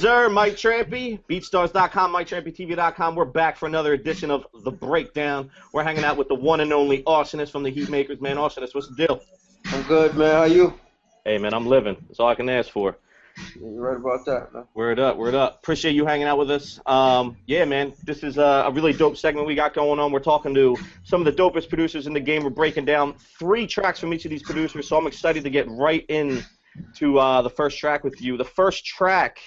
Yes, sir. Mike Trampe, BeatStars.com, MikeTrampeTV.com. We're back for another edition of The Breakdown. We're hanging out with the one and only Rsonist from the Heatmakerz. Man, Rsonist, what's the deal? I'm good, man. How you? Hey, man, I'm living. That's all I can ask for. You're right about that, man. Word up, word up. Appreciate you hanging out with us. Yeah, man, this is a really dope segment we got going on. We're talking to some of the dopest producers in the game. We're breaking down 3 tracks from each of these producers, so I'm excited to get right in to the first track with you. The first track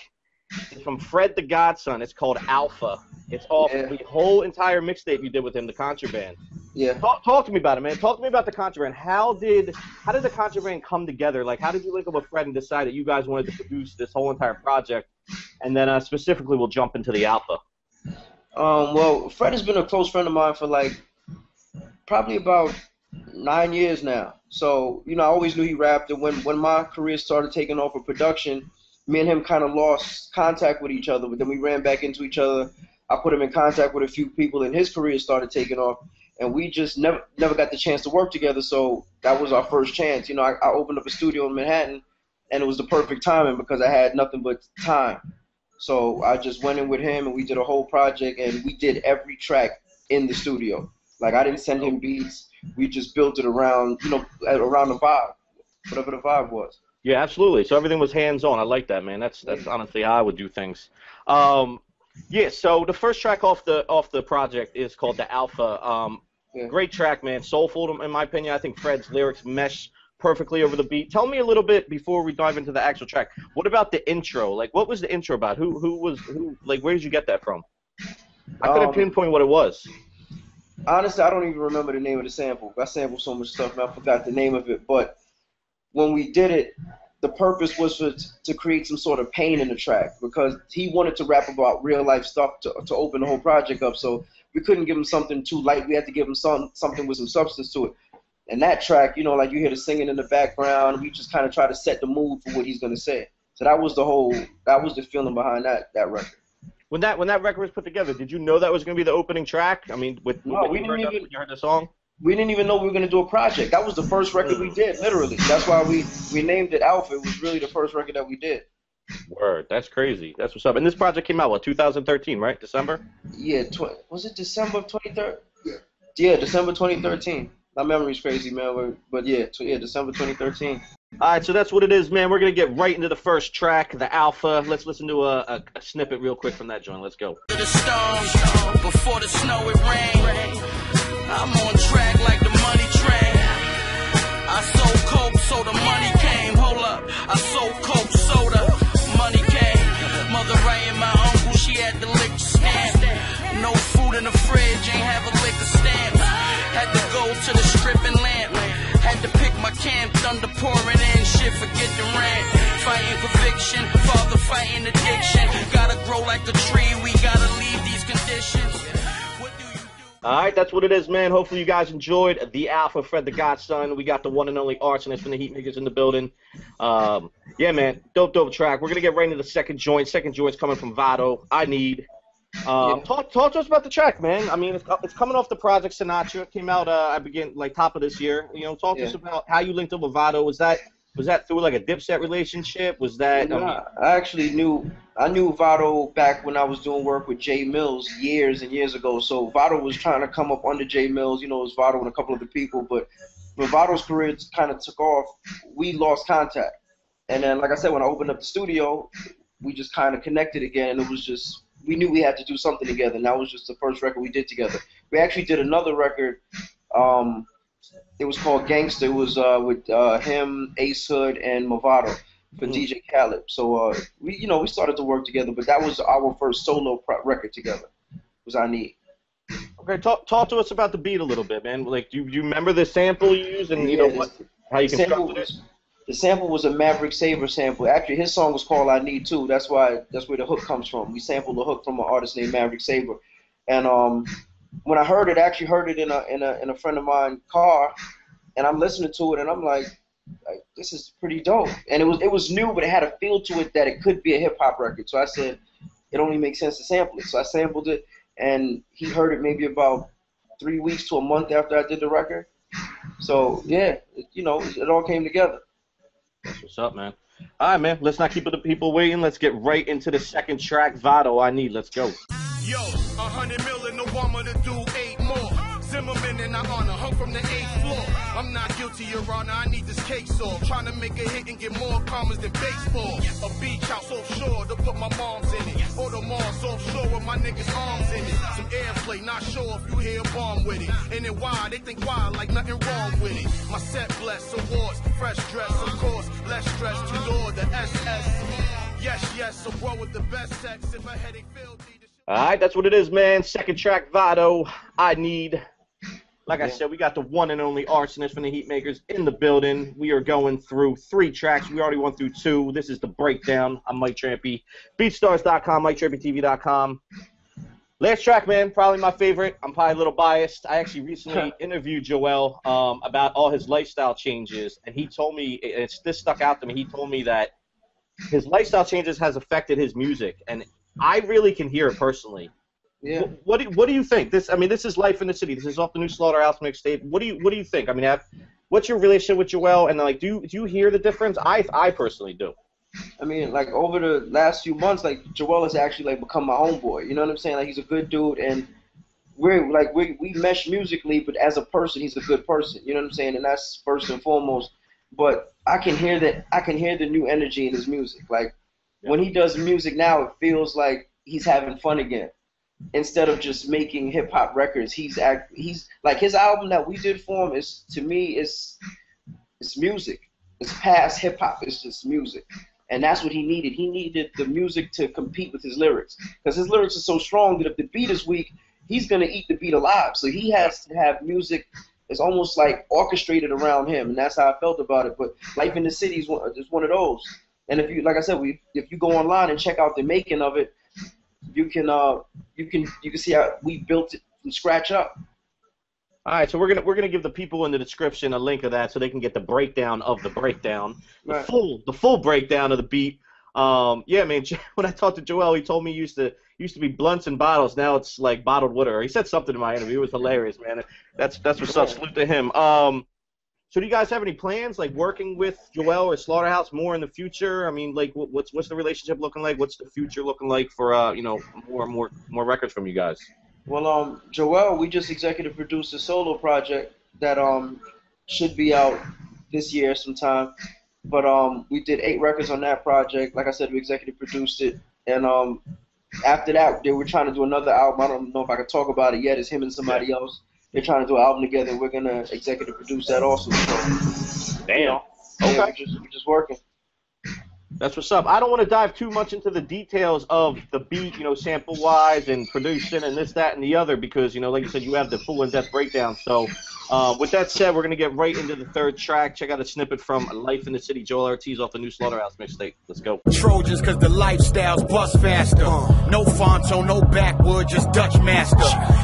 is from Fred the Godson. It's called Alpha. It's off the whole entire mixtape you did with him, The Contraband. Yeah. Talk to me about it, man. Talk to me about The Contraband. How did The Contraband come together? Like, how did you link up with Fred and decide that you guys wanted to produce this whole entire project? And then specifically, we'll jump into the Alpha. Well, Fred has been a close friend of mine for like probably about 9 years now. So, you know, I always knew he rapped, and when my career started taking off with production, me and him kind of lost contact with each other, but then we ran back into each other. I put him in contact with a few people, and his career started taking off, and we just never got the chance to work together, so that was our first chance. You know, I opened up a studio in Manhattan, and it was the perfect timing because I had nothing but time. So I just went in with him, and we did a whole project, and we did every track in the studio. Like, I didn't send him beats. We just built it around, you know, around the vibe, whatever the vibe was. Yeah, absolutely. So everything was hands-on. I like that, man. That's honestly how I would do things. Yeah. So the first track off the project is called The Alpha. Great track, man. Soulful, in my opinion. I think Fred's lyrics mesh perfectly over the beat. Tell me a little bit before we dive into the actual track. What about the intro? Like, what was the intro about? Who? Like, where did you get that from? I couldn't pinpoint what it was. Honestly, I don't even remember the name of the sample. I sampled so much stuff, and I forgot the name of it. But when we did it, the purpose was to create some sort of pain in the track because he wanted to rap about real-life stuff to open the whole project up. So we couldn't give him something too light. We had to give him something with some substance to it. And that track, you know, like you hear the singing in the background, we just kind of try to set the mood for what he's going to say. So that was the feeling behind that record. When that record was put together, did you know that was going to be the opening track? I mean, when you heard the song? We didn't even know we were going to do a project. That was the first record we did, literally. That's why we named it Alpha. It was really the first record that we did. Word. That's crazy. That's what's up. And this project came out, what, 2013, right? December? Yeah. Was it December of 2013? Yeah, December 2013. My memory's crazy, man. But yeah, December 2013. All right, so that's what it is, man. We're going to get right into the first track, The Alpha. Let's listen to a snippet real quick from that joint. Let's go. The storm, before the snow, it rained. I'm on track like the money train. I sold coke, so the money came. Hold up, I sold coke, soda, money came. Mother writing my uncle, she had the liquor stamp. No food in the fridge, ain't have a liquor stamp. Had to go to the stripping lamp. Had to pick my camp, thunder pouring in, shit, forget the rent. Fighting conviction, father fighting addiction. Gotta grow like a tree, we gotta leave these conditions. All right, that's what it is, man. Hopefully you guys enjoyed The Alpha, Fred the Godson. We got the one and only Rsonist from the Heatmakerz in the building. Yeah, man, dope track. We're going to get right into the second joint. Second joint's coming from Vado, I Need. Talk to us about the track, man. I mean, it's coming off the project Sinatra. It came out, top of this year. You know, talk to us about how you linked up with Vado. Was that through like a Dipset relationship? Was that? I knew Vado back when I was doing work with Jay Mills years and years ago. So Vado was trying to come up under Jay Mills. You know, it was Vado and a couple other people. But when Vado's career kind of took off, we lost contact. And then, like I said, when I opened up the studio, we just kind of connected again. And it was just, we knew we had to do something together. And that was just the first record we did together. We actually did another record. It was called Gangsta. It was with him, Ace Hood, and Vado for DJ Khaled. So we started to work together, but that was our first solo record together. Was I Need. Okay, talk to us about the beat a little bit, man. Like, do you remember the sample you used and how you constructed it? The sample was a Maverick Sabre sample. Actually, his song was called I Need too. That's where the hook comes from. We sampled the hook from an artist named Maverick Sabre, and when I heard it, I actually heard it in a friend of mine's car, and I'm listening to it, and I'm like, this is pretty dope. And it was new, but it had a feel to it that it could be a hip hop record. So I said, it only makes sense to sample it. So I sampled it, and he heard it maybe about 3 weeks to a month after I did the record. So yeah, it all came together. That's what's up, man. All right, man. Let's not keep the people waiting. Let's get right into the second track, Vado, I Need. Let's go. Yo, 100 million, no Obama to do 8 more. Zimmerman and I honor, hung from the 8th floor. I'm not guilty, Your Honor, I need this case off. Trying to make a hit and get more commas than baseball. A beach house offshore to put my moms in it. Or the Mars offshore with my niggas' arms in it. Some airplay, not sure if you hear a bomb with it. And then why? They think wild like nothing wrong with it. My set bless, awards, fresh dress, of course. Less stress, two-door, the SS. Yes, a world with the best sex. If a headache filled me. All right, that's what it is, man. Second track, Vado, I Need. Like I said, we got the one and only Rsonist from the Heatmakerz in the building. We are going through 3 tracks. We already went through 2. This is the breakdown. I'm Mike Trampe. BeatStars.com, MikeTrampetv.com. Last track, man, probably my favorite. I'm probably a little biased. I actually recently interviewed Joell about all his lifestyle changes, and he told me, and this stuck out to me, he told me that his lifestyle changes has affected his music, and I really can hear it personally. Yeah. What do you think? This is Life in the City. This is off the new Slaughterhouse mixtape. What do you think? I mean, what's your relationship with Joell? And like, do you hear the difference? I personally do. I mean, like over the last few months, like Joell has actually like become my homeboy. You know what I'm saying? Like he's a good dude, and we mesh musically, but as a person, he's a good person. You know what I'm saying? And that's first and foremost. But I can hear the new energy in his music. Like when he does music now, it feels like he's having fun again. Instead of just making hip hop records, he's like his album that we did for him is, to me, it's music. It's past hip hop. It's just music, and that's what he needed. He needed the music to compete with his lyrics, because his lyrics are so strong that if the beat is weak, he's gonna eat the beat alive. So he has to have music. It's almost like orchestrated around him, and that's how I felt about it. But Life in the City is one of those. And if you, like I said, if you go online and check out the making of it, you can see how we built it from scratch up. All right, so we're gonna give the people in the description a link of that so they can get the breakdown of the breakdown, Right. the full breakdown of the beat. Yeah, man. When I talked to Joell, he told me it used to be blunts and bottles. Now it's like bottled water. He said something in my interview. It was hilarious, man. That's what's up. Salute to him. So do you guys have any plans, like working with Joell or Slaughterhouse more in the future? I mean, like, what's the relationship looking like? What's the future looking like for more records from you guys? Well, Joell, we just executive produced a solo project that should be out this year sometime. But we did 8 records on that project. Like I said, we executive produced it, and after that, they were trying to do another album. I don't know if I can talk about it yet. It's him and somebody else. They're trying to do an album together, and we're gonna executive produce that also. So, Damn. you know, Okay. yeah, we're just working. That's what's up. I don't want to dive too much into the details of the beat, sample-wise and producing and this, that, and the other, because, like you said, you have the full in-depth breakdown. So, with that said, we're going to get right into the third track. Check out a snippet from Life in the City, Joell Ortiz off the new Slaughterhouse mixtape. Let's go. Trojans, cause the lifestyle's bust faster. No Fonto, no backwood, just Dutch master.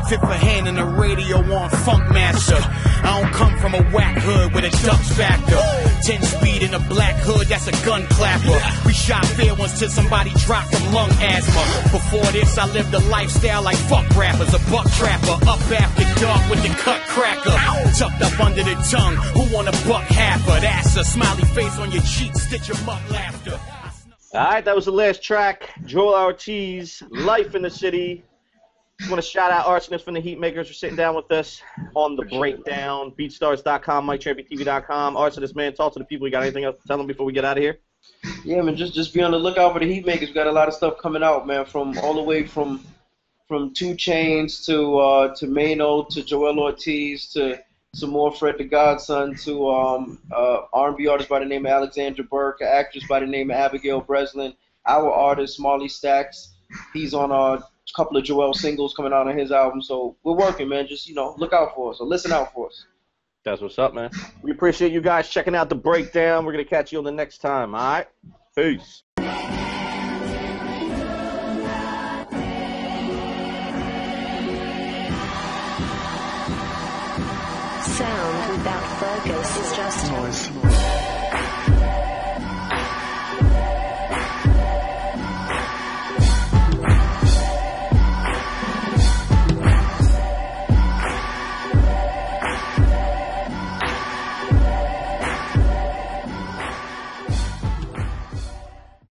Fit for hand in the radio on Funk Master. I don't come from a whack hood with a Dutch factor. 10 speed in a black hood, that's a gun clapper. We shot fair ones till somebody dropped from lung asthma. Before this, I lived a lifestyle like fuck rappers. A buck trapper, up after dark with the cut cracker. Tucked up under the tongue, who want a buck halfer? That's a smiley face on your cheek, stitch 'em up laughter. All right, that was the last track. Joell Ortiz, Life in the City. Just want to shout out Rsonist from the Heatmakerz for sitting down with us on the breakdown. BeatStars.com, MikeTrampetv.com. Rsonist, man, talk to the people. You got anything else to tell them before we get out of here? Yeah, man, just be on the lookout for the Heatmakerz. We got a lot of stuff coming out, man, from all the way from 2 Chainz to Mano to Joell Ortiz to some more Fred the Godson to R&B artist by the name of Alexandra Burke, an actress by the name of Abigail Breslin, our artist Marley Stacks. He's on a couple of Joell singles coming out on his album, so we're working, man. Just look out for us or listen out for us. That's what's up, man. We appreciate you guys checking out the breakdown. We're gonna catch you on the next time. All right, peace. Sound without focus is just noise.